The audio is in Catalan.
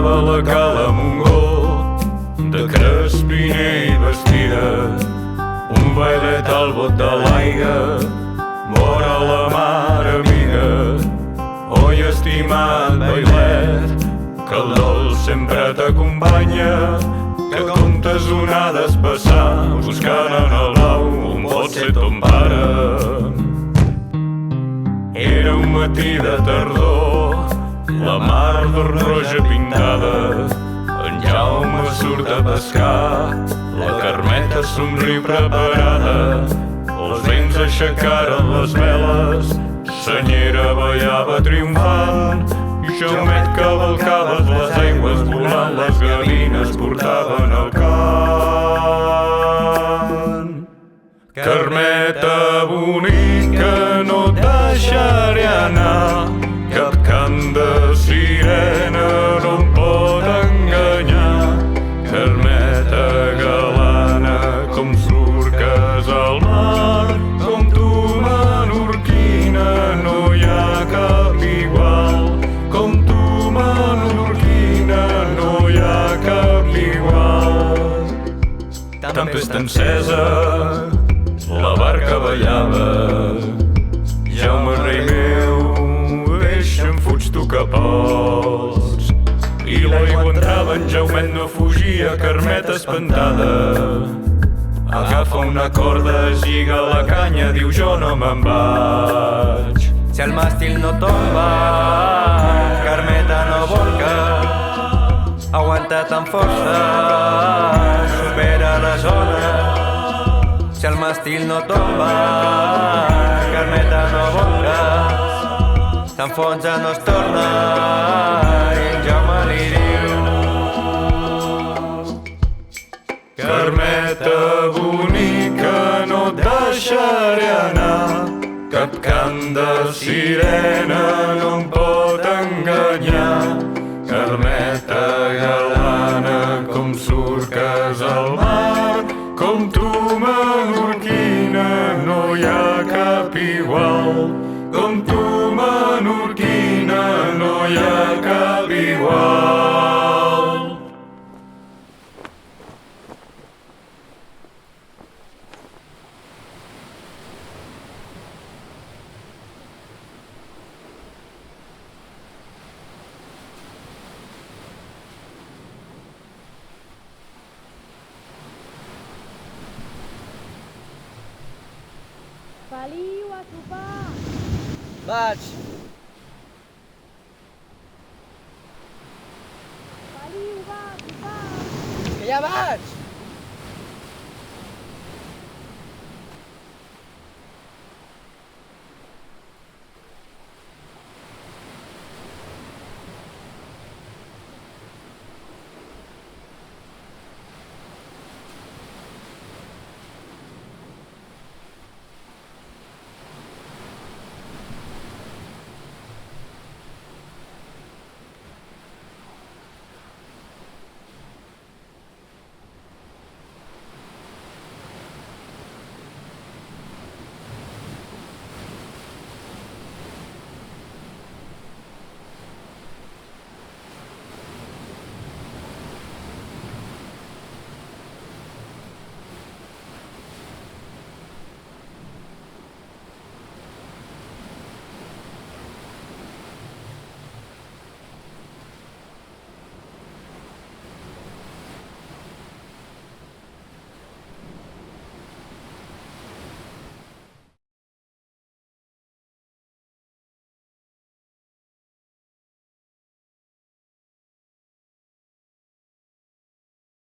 passava la cala Montgó de crespiner i vestida, un vailet al bot de l'aigua, vora la mar amiga. Oi, estimat vailet, que el dol sempre t'acompanya, que comptes onades passar buscant en el blau on pot ser ton pare. Era un matí de tardor, la mar d'or roja pintada, en Jaume surt a pescar, la Carmeta somriu preparada, els vents aixecaren les veles, senyera ballava triomfant, Jaumet cavalcava les aigües volant, les gavines portaven el cant. Carmeta bonica, no et deixaré anar, cap cant de sirena no em pot enganyar. Carmeta galana, com surques al mar, com tu menorquina, no hi ha cap igual. Com tu menorquina, no hi ha cap igual. Tempesta encesa, la barca ballava. Jaume, rei meu, deixa'm, fuig tu que pots. I l'aigua entrava, en Jaumet no fugia, Carmeta espantada agafa una corda, lliga la canya, diu jo no me'n vaig. Si el màstil no tomba, Carmeta no volca, aguanta't amb força, supera les ones. Si el màstil no tomba, Carmeta no volca, s'enfonsa, no es torna, i en Jaume li diu: Carmeta bonica, no et deixaré anar, cap cant de sirena no em pot enganyar. Carmeta galana, com surques al mar, com tu menorquina, no hi ha cap igual. Com tu menorquina, no hi ha cap igual. Feliu, a sopar! vaig. Feliu, va, a sopar! Que ja vaig!